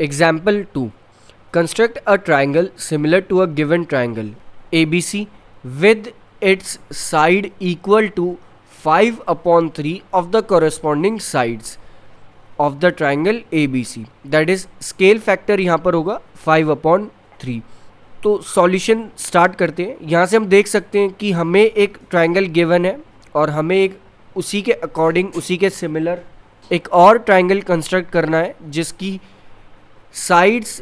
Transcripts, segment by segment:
Example 2. Construct a triangle similar to a given triangle ABC with its side equal to 5/3 of the corresponding sides of the triangle ABC. That is scale factor यहाँ पर होगा 5/3. तो solution start करते हैं. यहाँ से हम देख सकते हैं कि हमें एक ट्राइंगल गिवन है और हमें एक उसी के अकॉर्डिंग उसी के सिमिलर एक और ट्राइंगल कंस्ट्रक्ट करना है जिसकी साइड्स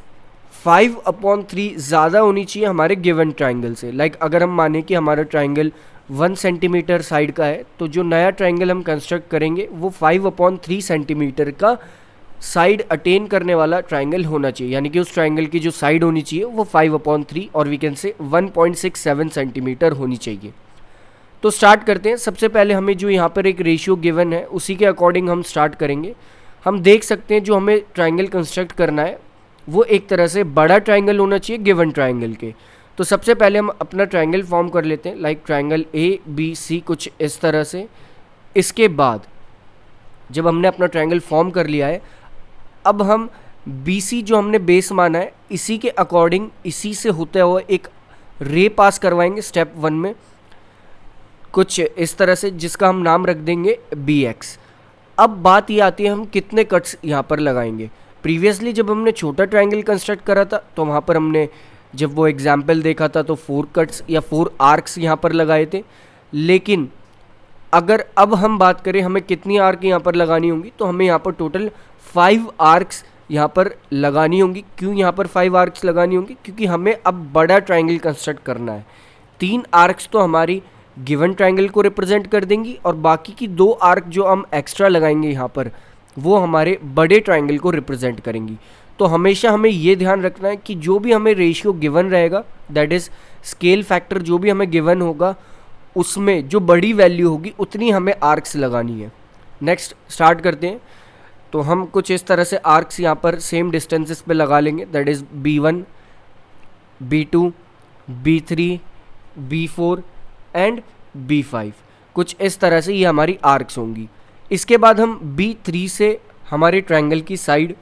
5/3 ज़्यादा होनी चाहिए हमारे गिवन ट्राइंगल से. लाइक अगर हम माने कि हमारा ट्राइंगल 1 सेंटीमीटर साइड का है तो जो नया ट्राइंगल हम कंस्ट्रक्ट करेंगे वो 5/3 सेंटीमीटर का साइड अटेन करने वाला ट्राइंगल होना चाहिए. यानी कि उस ट्राइंगल की जो साइड होनी चाहिए वो 5/3 और वी कैन से 1.67 सेंटीमीटर होनी चाहिए. तो स्टार्ट करते हैं. सबसे पहले हमें जो यहाँ पर एक रेशियो गिवन है उसी के अकॉर्डिंग हम स्टार्ट करेंगे. हम देख सकते हैं जो हमें ट्राइंगल कंस्ट्रक्ट करना है वो एक तरह से बड़ा ट्राइंगल होना चाहिए गिवन ट्राइंगल के. तो सबसे पहले हम अपना ट्राइंगल फॉर्म कर लेते हैं. लाइक ट्राइंगल ABC कुछ इस तरह से. इसके बाद जब हमने अपना ट्राइंगल फॉर्म कर लिया है अब हम BC जो हमने बेस माना है इसी के अकॉर्डिंग इसी से होता हुआ एक रे पास करवाएंगे स्टेप 1 में कुछ इस तरह से जिसका हम नाम रख देंगे BX. अब बात ये आती है हम कितने कट्स यहाँ पर लगाएंगे. प्रीवियसली जब हमने छोटा ट्राइंगल कंस्ट्रक्ट करा था तो वहाँ पर हमने जब वो एग्जाम्पल देखा था तो 4 कट्स या 4 आर्क्स यहाँ पर लगाए थे. लेकिन अगर अब हम बात करें हमें कितनी आर्क यहाँ पर लगानी होंगी तो हमें यहाँ पर टोटल 5 आर्क्स यहाँ पर लगानी होंगी. क्यों यहाँ पर 5 आर्क्स लगानी होंगी? क्योंकि हमें अब बड़ा ट्राइंगल कंस्ट्रक्ट करना है. 3 आर्क्स तो हमारी गिवन ट्राइंगल को रिप्रेजेंट कर देंगी और बाकी की 2 आर्क जो हम एक्स्ट्रा लगाएंगे यहाँ पर वो हमारे बड़े ट्राइंगल को रिप्रेजेंट करेंगी. तो हमेशा हमें ये ध्यान रखना है कि जो भी हमें रेशियो गिवन रहेगा दैट इज़ स्केल फैक्टर जो भी हमें गिवन होगा उसमें जो बड़ी वैल्यू होगी उतनी हमें आर्क्स लगानी है. नेक्स्ट स्टार्ट करते हैं. तो हम कुछ इस तरह से आर्क्स यहाँ पर सेम डिस्टेंसेस पे लगा लेंगे. That is B1 B2 B3 B4 and B5. कुछ इस तरह से ये हमारी आर्क्स होंगी. इसके बाद हम B3 से हमारे ट्रायंगल की साइड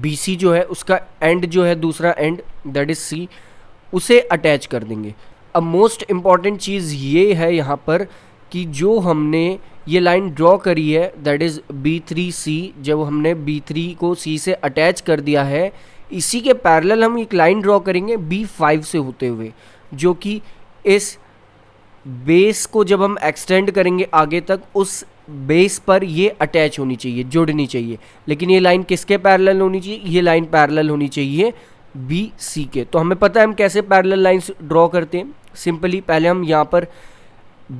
BC जो है उसका एंड जो है दूसरा एंड दैट इज़ C उसे अटैच कर देंगे. अब मोस्ट इम्पॉर्टेंट चीज़ ये है यहाँ पर कि जो हमने ये लाइन ड्रॉ करी है दैट इज़ B3C जब हमने B3 को C से अटैच कर दिया है इसी के पैरेलल हम एक लाइन ड्रॉ करेंगे B5 से होते हुए जो कि इस बेस को जब हम एक्सटेंड करेंगे आगे तक उस बेस पर ये अटैच होनी चाहिए जुड़नी चाहिए. लेकिन ये लाइन किसके पैरेलल होनी चाहिए? ये लाइन पैरेलल होनी चाहिए BC के. तो हमें पता है हम कैसे पैरेलल लाइंस ड्रॉ करते हैं. सिंपली पहले हम यहाँ पर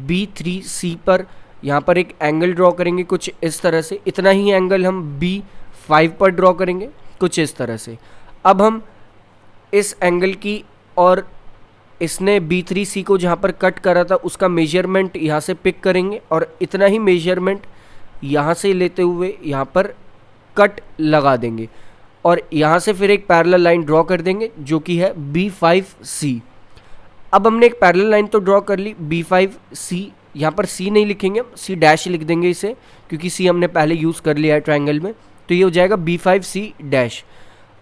B3C पर यहाँ पर एक एंगल ड्रॉ करेंगे कुछ इस तरह से. इतना ही एंगल हम B5 पर ड्रॉ करेंगे कुछ इस तरह से. अब हम इस एंगल की और इसने B3C को जहाँ पर कट करा था उसका मेजरमेंट यहाँ से पिक करेंगे और इतना ही मेजरमेंट यहाँ से लेते हुए यहाँ पर कट लगा देंगे और यहाँ से फिर एक पैरेलल लाइन ड्रॉ कर देंगे जो कि है B5C. अब हमने एक पैरेलल लाइन तो ड्रॉ कर ली B5C. यहाँ पर C नहीं लिखेंगे C डैश लिख देंगे इसे क्योंकि C हमने पहले यूज़ कर लिया है ट्रायंगल में. तो ये हो जाएगा B5C डैश.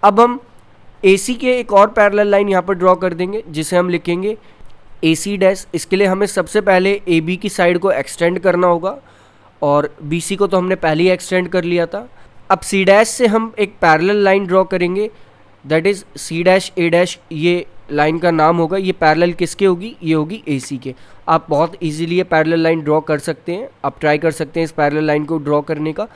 अब हम AC के एक और पैरेलल लाइन यहाँ पर ड्रॉ कर देंगे जिसे हम लिखेंगे AC डैश. इसके लिए हमें सबसे पहले AB की साइड को एक्सटेंड करना होगा और BC को तो हमने पहले ही एक्सटेंड कर लिया था. अब C डैश से हम एक पैरेलल लाइन ड्रॉ करेंगे that is C dash A dash ये लाइन का नाम होगा. ये पैरेलल किसके होगी? ये होगी AC के. आप बहुत इजीली ये पैरेलल लाइन ड्रॉ कर सकते हैं. आप ट्राई कर सकते हैं इस पैरेलल लाइन को ड्रॉ करने का.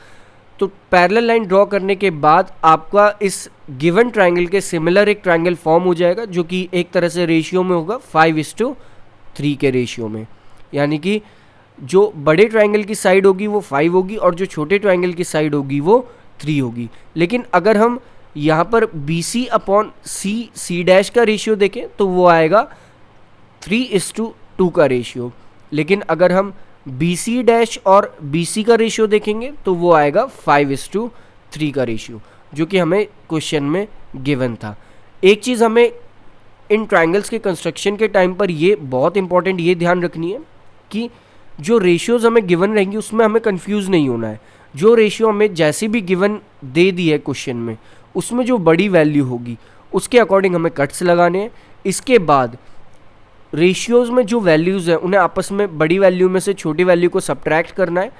तो पैरेलल लाइन ड्रॉ करने के बाद आपका इस गिवन ट्रायंगल के सिमिलर एक ट्रायंगल फॉर्म हो जाएगा जो कि एक तरह से रेशियो में होगा 5:3 के रेशियो में. यानी कि जो बड़े ट्रायंगल की साइड होगी वो 5 होगी और जो छोटे ट्रायंगल की साइड होगी वो 3 होगी. लेकिन अगर हम यहाँ पर BC/C डैश का रेशियो देखें तो वो आएगा 3:2 का रेशियो. लेकिन अगर हम BC डैश और BC का रेशियो देखेंगे तो वो आएगा 5:3 का रेशियो जो कि हमें क्वेश्चन में गिवन था. एक चीज़ हमें इन ट्रायंगल्स के कंस्ट्रक्शन के टाइम पर ये बहुत इंपॉर्टेंट ये ध्यान रखनी है कि जो रेशियोज़ हमें गिवन रहेंगी उसमें हमें कंफ्यूज नहीं होना है. जो रेशियो हमें जैसी भी गिवन दे दी है क्वेश्चन में उसमें जो बड़ी वैल्यू होगी उसके अकॉर्डिंग हमें कट्स लगाने हैं। इसके बाद रेशियोज़ में जो वैल्यूज़ हैं उन्हें आपस में बड़ी वैल्यू में से छोटी वैल्यू को सब्ट्रैक्ट करना है,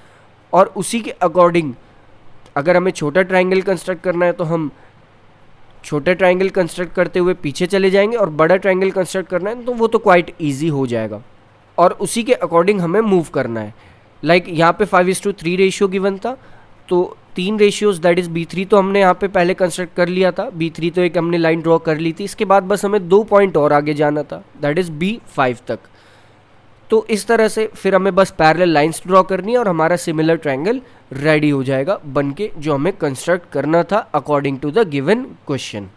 और उसी के अकॉर्डिंग अगर हमें छोटा ट्राइंगल कंस्ट्रक्ट करना है तो हम छोटा ट्राइंगल कंस्ट्रक्ट करते हुए पीछे चले जाएंगे, और बड़ा ट्राइंगल कंस्ट्रक्ट करना है तो वो तो क्वाइट ईजी हो जाएगा, और उसी के अकॉर्डिंग हमें मूव करना है। लाइक यहाँ पे 5:3 रेशियो गिवन था, तो 3 रेशियोज दैट इज़ B3 तो हमने यहाँ पे पहले कंस्ट्रक्ट कर लिया था, B3 तो एक हमने लाइन ड्रॉ कर ली थी। इसके बाद बस हमें 2 पॉइंट और आगे जाना था, दैट इज़ B5 तक। तो इस तरह से फिर हमें बस पैरेलल लाइंस ड्रॉ करनी है और हमारा सिमिलर ट्रायंगल रेडी हो जाएगा बन के, जो हमें कंस्ट्रक्ट करना था according to the given question.